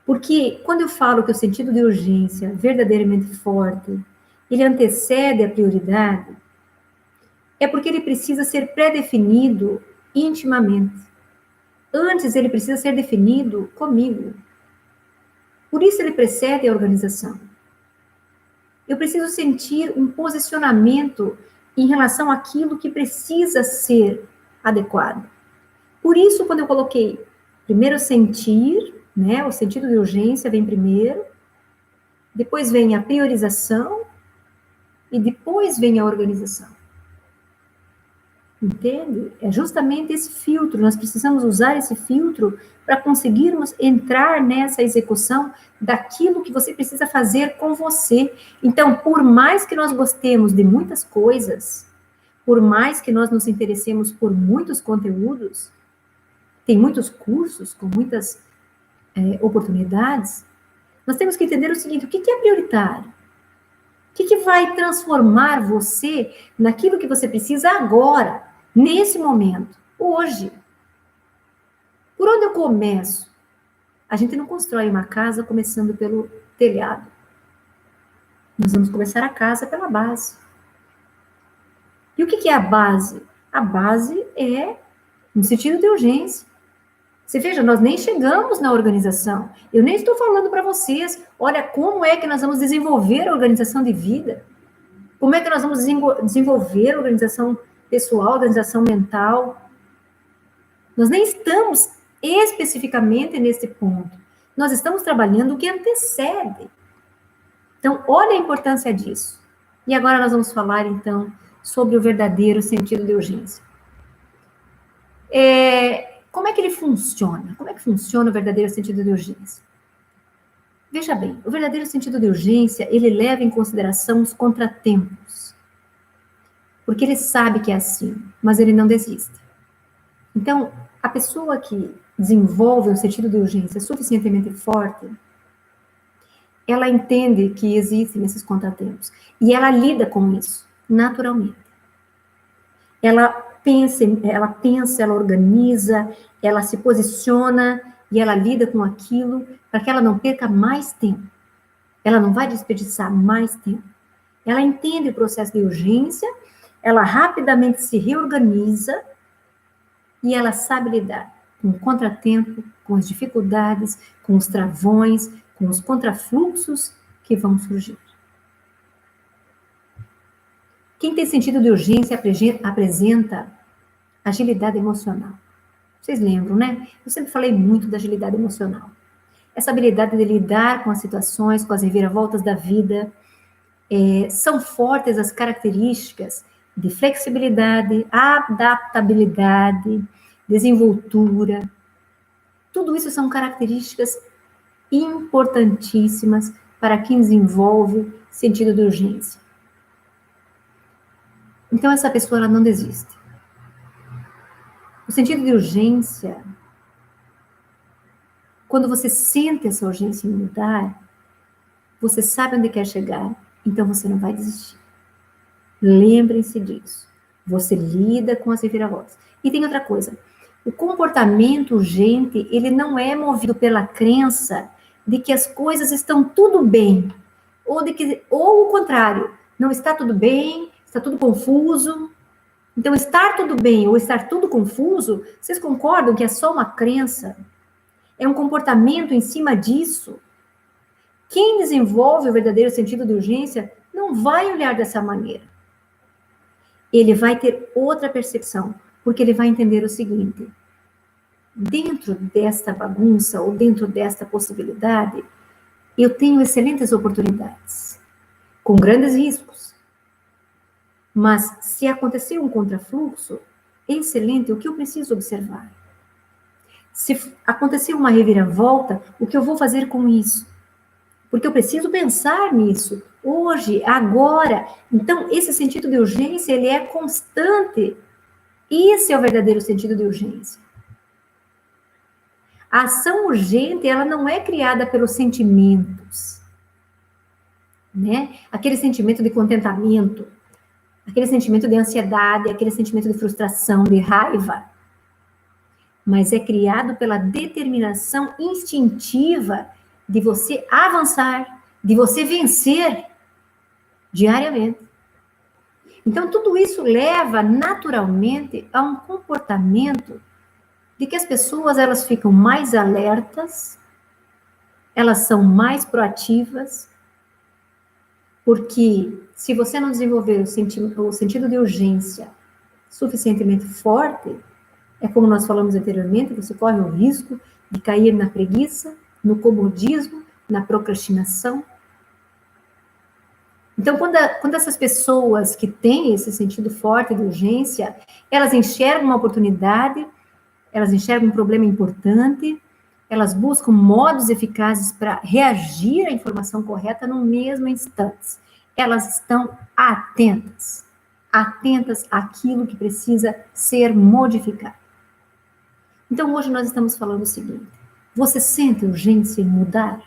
Porque quando eu falo que o sentido de urgência verdadeiramente forte, ele antecede a prioridade, é porque ele precisa ser pré-definido intimamente. Antes, ele precisa ser definido comigo. Por isso, ele precede a organização. Eu preciso sentir um posicionamento em relação àquilo que precisa ser adequado. Por isso, quando eu coloquei primeiro sentir, né, o sentido de urgência vem primeiro, depois vem a priorização e depois vem a organização. Entende? É justamente esse filtro, nós precisamos usar esse filtro para conseguirmos entrar nessa execução daquilo que você precisa fazer com você. Então, por mais que nós gostemos de muitas coisas, por mais que nós nos interessemos por muitos conteúdos, tem muitos cursos com muitas oportunidades, nós temos que entender o seguinte: o que é prioritário? O que vai transformar você naquilo que você precisa agora, nesse momento, hoje? Por onde eu começo? A gente não constrói uma casa começando pelo telhado. Nós vamos começar a casa pela base. E o que é a base? A base é no sentido de urgência. Você veja, nós nem chegamos na organização. Eu nem estou falando para vocês, olha, como é que nós vamos desenvolver a organização de vida? Como é que nós vamos desenvolver a organização pessoal, a organização mental? Nós nem estamos especificamente nesse ponto. Nós estamos trabalhando o que antecede. Então, olha a importância disso. E agora nós vamos falar, então, sobre o verdadeiro sentido de urgência. Como é que ele funciona? Como é que funciona o verdadeiro sentido de urgência? Veja bem, o verdadeiro sentido de urgência, ele leva em consideração os contratempos. Porque ele sabe que é assim, mas ele não desiste. Então, a pessoa que desenvolve um sentido de urgência suficientemente forte, ela entende que existem esses contratempos. E ela lida com isso, naturalmente. Ela pensa, ela organiza, ela se posiciona e ela lida com aquilo para que ela não perca mais tempo. Ela não vai desperdiçar mais tempo. Ela entende o processo de urgência, ela rapidamente se reorganiza e ela sabe lidar com o contratempo, com as dificuldades, com os travões, com os contrafluxos que vão surgir. Quem tem sentido de urgência apresenta agilidade emocional. Vocês lembram, né? Eu sempre falei muito da agilidade emocional. Essa habilidade de lidar com as situações, com as reviravoltas da vida, são fortes as características de flexibilidade, adaptabilidade, desenvoltura. Tudo isso são características importantíssimas para quem desenvolve sentido de urgência. Então, essa pessoa ela não desiste. O sentido de urgência, quando você sente essa urgência em mudar, você sabe onde quer chegar, então você não vai desistir. Lembrem-se disso. Você lida com as reviravoltas. E tem outra coisa. O comportamento urgente, ele não é movido pela crença de que as coisas estão tudo bem. Ou o contrário, não está tudo bem, está tudo confuso. Então, estar tudo bem ou estar tudo confuso, vocês concordam que é só uma crença? É um comportamento em cima disso? Quem desenvolve o verdadeiro sentido de urgência não vai olhar dessa maneira. Ele vai ter outra percepção, porque ele vai entender o seguinte: dentro desta bagunça ou dentro desta possibilidade, eu tenho excelentes oportunidades, com grandes riscos. Mas se acontecer um contrafluxo, excelente, o que eu preciso observar? Se acontecer uma reviravolta, o que eu vou fazer com isso? Porque eu preciso pensar nisso, hoje, agora. Então, esse sentido de urgência, ele é constante. Esse é o verdadeiro sentido de urgência. A ação urgente, ela não é criada pelos sentimentos, né? Aquele sentimento de contentamento, aquele sentimento de ansiedade, aquele sentimento de frustração, de raiva. Mas é criado pela determinação instintiva de você avançar, de você vencer diariamente. Então, tudo isso leva naturalmente a um comportamento de que as pessoas elas ficam mais alertas, elas são mais proativas, porque se você não desenvolver o sentido de urgência suficientemente forte, é como nós falamos anteriormente, você corre o risco de cair na preguiça, no comodismo, na procrastinação. Então, quando essas pessoas que têm esse sentido forte de urgência, elas enxergam uma oportunidade, elas enxergam um problema importante, elas buscam modos eficazes para reagir à informação correta no mesmo instante. Elas estão atentas àquilo que precisa ser modificado. Então, hoje nós estamos falando o seguinte: você sente urgência em mudar?